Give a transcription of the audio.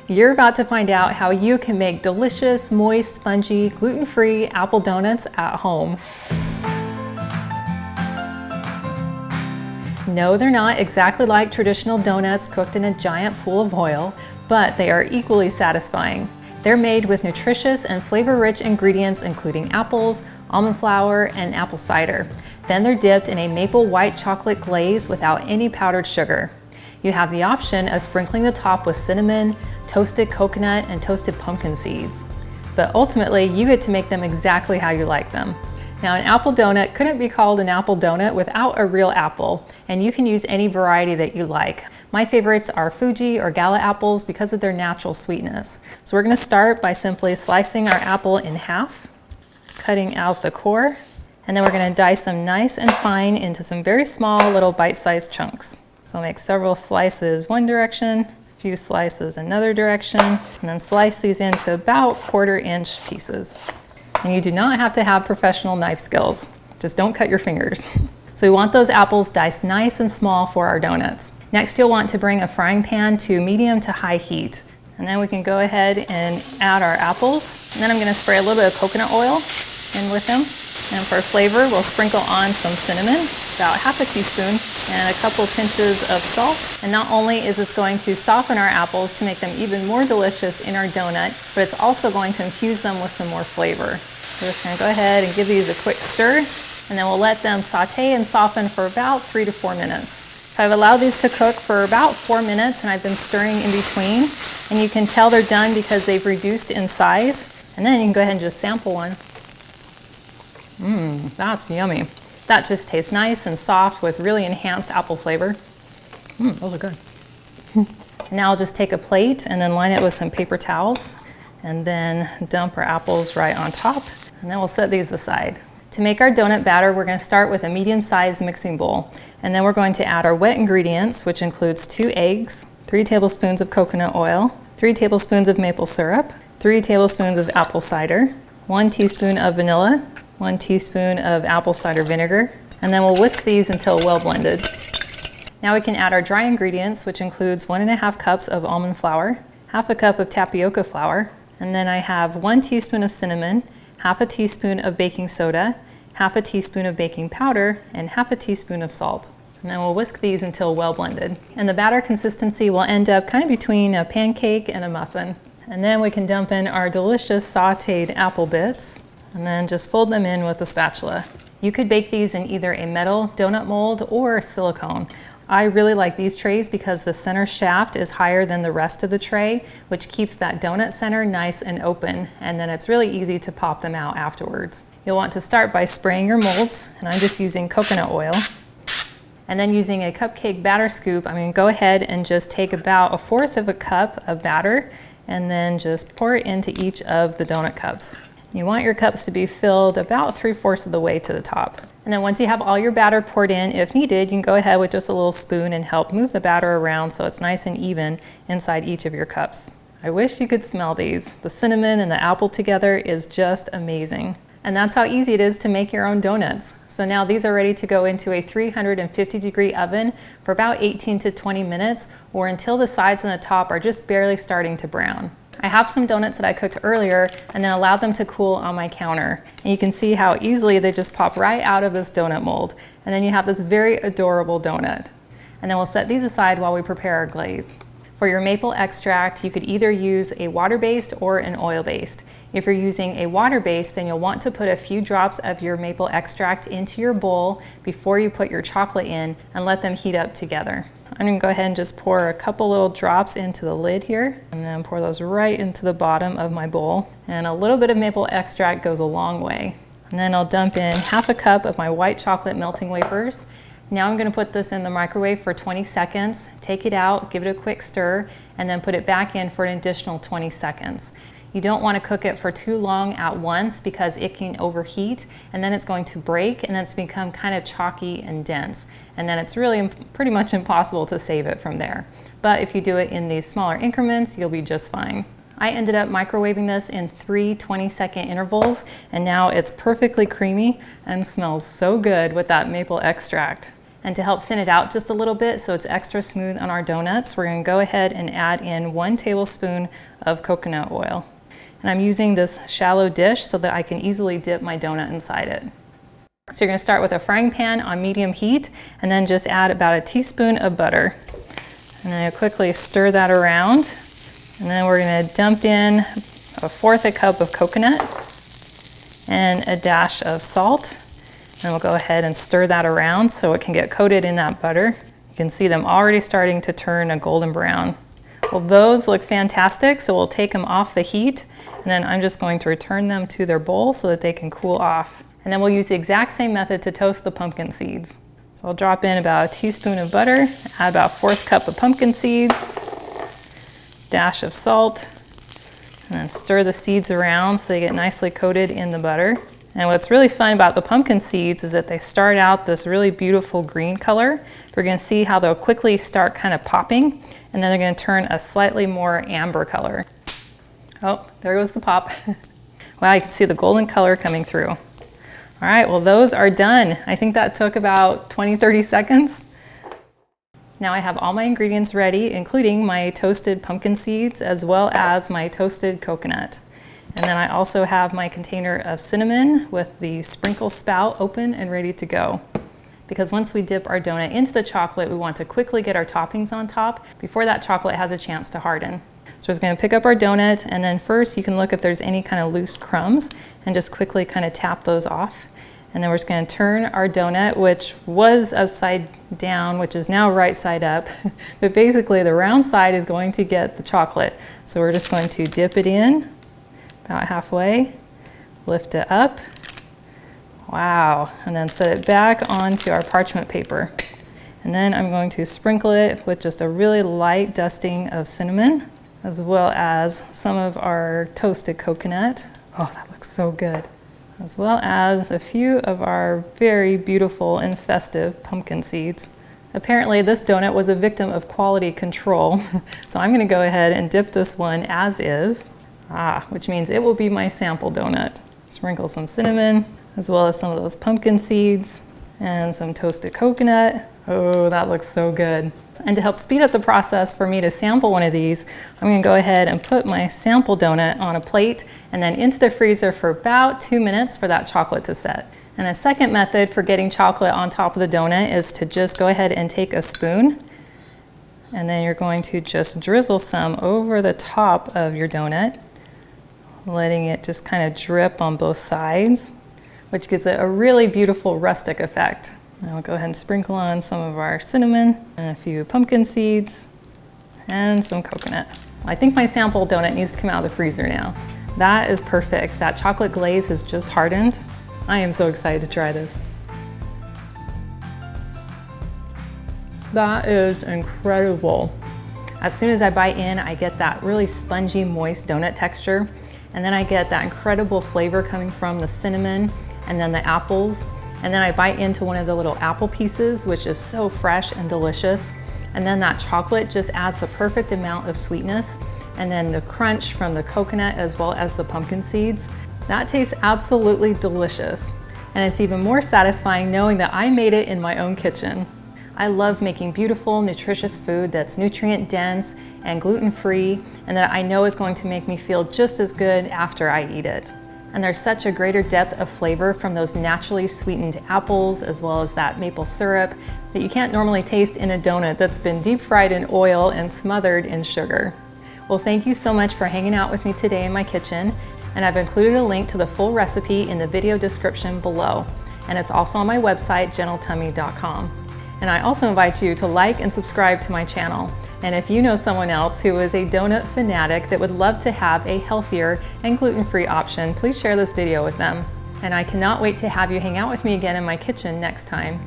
You're about to find out how you can make delicious, moist, spongy, gluten-free apple donuts at home. No, they're not exactly like traditional donuts cooked in a giant pool of oil, but they are equally satisfying. They're made with nutritious and flavor-rich ingredients including apples, almond flour, and apple cider. Then they're dipped in a maple white chocolate glaze without any powdered sugar. You have the option of sprinkling the top with cinnamon, toasted coconut, and toasted pumpkin seeds. But ultimately, you get to make them exactly how you like them. Now, an apple donut couldn't be called an apple donut without a real apple, and you can use any variety that you like. My favorites are Fuji or Gala apples because of their natural sweetness. So we're going to start by simply slicing our apple in half, cutting out the core, and then we're going to dice them nice and fine into some very small little bite-sized chunks. So I'll make several slices one direction, a few slices another direction, and then slice these into about 1/4-inch pieces. And you do not have to have professional knife skills. Just don't cut your fingers. So we want those apples diced nice and small for our donuts. Next, you'll want to bring a frying pan to medium to high heat. And then we can go ahead and add our apples. And then I'm going to spray a little bit of coconut oil in with them. And for flavor, we'll sprinkle on some cinnamon, about 1/2 teaspoon, and a couple pinches of salt. And not only is this going to soften our apples to make them even more delicious in our donut, but it's also going to infuse them with some more flavor. We're just going to go ahead and give these a quick stir, and then we'll let them saute and soften for about 3 to 4 minutes. So I've allowed these to cook for about 4 minutes, and I've been stirring in between. And you can tell they're done because they've reduced in size. And then you can go ahead and just sample one. That's yummy. That just tastes nice and soft with really enhanced apple flavor. Those are good. Now I'll just take a plate and then line it with some paper towels and then dump our apples right on top. And then we'll set these aside. To make our donut batter, we're going to start with a medium-sized mixing bowl. And then we're going to add our wet ingredients, which includes 2 eggs, 3 tablespoons of coconut oil, 3 tablespoons of maple syrup, 3 tablespoons of apple cider, 1 teaspoon of vanilla, 1 teaspoon of apple cider vinegar, and then we'll whisk these until well blended. Now we can add our dry ingredients, which includes 1½ cups of almond flour, 1/2 cup of tapioca flour, and then I have 1 teaspoon of cinnamon, 1/2 teaspoon of baking soda, 1/2 teaspoon of baking powder, and 1/2 teaspoon of salt. And then we'll whisk these until well blended. And the batter consistency will end up kind of between a pancake and a muffin. And then we can dump in our delicious sauteed apple bits, and then just fold them in with a spatula. You could bake these in either a metal donut mold or silicone. I really like these trays because the center shaft is higher than the rest of the tray, which keeps that donut center nice and open, and then it's really easy to pop them out afterwards. You'll want to start by spraying your molds, and I'm just using coconut oil. And then using a cupcake batter scoop, I'm going to go ahead and just take about 1/4 cup of batter and then just pour it into each of the donut cups. You want your cups to be filled about 3/4 of the way to the top. And then once you have all your batter poured in, if needed, you can go ahead with just a little spoon and help move the batter around so it's nice and even inside each of your cups. I wish you could smell these. The cinnamon and the apple together is just amazing. And that's how easy it is to make your own donuts. So now these are ready to go into a 350-degree oven for about 18 to 20 minutes, or until the sides and the top are just barely starting to brown. I have some donuts that I cooked earlier and then allowed them to cool on my counter. And you can see how easily they just pop right out of this donut mold. And then you have this very adorable donut. And then we'll set these aside while we prepare our glaze. For your maple extract, you could either use a water-based or an oil-based. If you're using a water-based, then you'll want to put a few drops of your maple extract into your bowl before you put your chocolate in and let them heat up together. I'm going to go ahead and just pour a couple little drops into the lid here, and then pour those right into the bottom of my bowl. And a little bit of maple extract goes a long way. And then I'll dump in 1/2 cup of my white chocolate melting wafers. Now I'm going to put this in the microwave for 20 seconds, take it out, give it a quick stir, and then put it back in for an additional 20 seconds. You don't want to cook it for too long at once because it can overheat, and then it's going to break, and it's become kind of chalky and dense. And then it's really pretty much impossible to save it from there. But if you do it in these smaller increments, you'll be just fine. I ended up microwaving this in 3 20-second intervals, and now it's perfectly creamy and smells so good with that maple extract. And to help thin it out just a little bit so it's extra smooth on our donuts, we're going to go ahead and add in 1 tablespoon of coconut oil. And I'm using this shallow dish so that I can easily dip my donut inside it. So you're going to start with a frying pan on medium heat and then just add about a teaspoon of butter. And then quickly stir that around. And then we're going to dump in 1/4 cup of coconut and a dash of salt. And we'll go ahead and stir that around so it can get coated in that butter. You can see them already starting to turn a golden brown. Well, those look fantastic, so we'll take them off the heat, and then I'm just going to return them to their bowl so that they can cool off. And then we'll use the exact same method to toast the pumpkin seeds. So I'll drop in about a teaspoon of butter, add about 1/4 cup of pumpkin seeds, dash of salt, and then stir the seeds around so they get nicely coated in the butter. And what's really fun about the pumpkin seeds is that they start out this really beautiful green color. We're going to see how they'll quickly start kind of popping, and then they're going to turn a slightly more amber color. Oh, there goes the pop. Wow, you can see the golden color coming through. All right, well, those are done. I think that took about 20-30 seconds. Now I have all my ingredients ready, including my toasted pumpkin seeds as well as my toasted coconut. And then I also have my container of cinnamon with the sprinkle spout open and ready to go. Because once we dip our donut into the chocolate, we want to quickly get our toppings on top before that chocolate has a chance to harden. So we're just going to pick up our donut, and then first you can look if there's any kind of loose crumbs and just quickly kind of tap those off. And then we're just going to turn our donut, which was upside down, which is now right side up. But basically the round side is going to get the chocolate. So we're just going to dip it in about halfway, lift it up, wow, and then set it back onto our parchment paper. And then I'm going to sprinkle it with just a really light dusting of cinnamon, as well as some of our toasted coconut. Oh, that looks so good. As well as a few of our very beautiful and festive pumpkin seeds. Apparently this donut was a victim of quality control, so I'm going to go ahead and dip this one as is. Which means it will be my sample donut. Sprinkle some cinnamon, as well as some of those pumpkin seeds and some toasted coconut. Oh, that looks so good. And to help speed up the process for me to sample one of these, I'm going to go ahead and put my sample donut on a plate and then into the freezer for about 2 minutes for that chocolate to set. And a second method for getting chocolate on top of the donut is to just go ahead and take a spoon, and then you're going to just drizzle some over the top of your donut, letting it just kind of drip on both sides, which gives it a really beautiful rustic effect. Now we'll go ahead and sprinkle on some of our cinnamon and a few pumpkin seeds and some coconut. I think my sample donut needs to come out of the freezer now. That is perfect. That chocolate glaze has just hardened. I am so excited to try this. That is incredible. As soon as I bite in, I get that really spongy, moist donut texture. And then I get that incredible flavor coming from the cinnamon and then the apples. And then I bite into one of the little apple pieces, which is so fresh and delicious. And then that chocolate just adds the perfect amount of sweetness. And then the crunch from the coconut as well as the pumpkin seeds. That tastes absolutely delicious. And it's even more satisfying knowing that I made it in my own kitchen. I love making beautiful, nutritious food that's nutrient dense and gluten-free, and that I know is going to make me feel just as good after I eat it. And there's such a greater depth of flavor from those naturally sweetened apples as well as that maple syrup that you can't normally taste in a donut that's been deep fried in oil and smothered in sugar. Well, thank you so much for hanging out with me today in my kitchen, and I've included a link to the full recipe in the video description below. And it's also on my website, gentletummy.com. And I also invite you to like and subscribe to my channel. And if you know someone else who is a donut fanatic that would love to have a healthier and gluten-free option, please share this video with them. And I cannot wait to have you hang out with me again in my kitchen next time.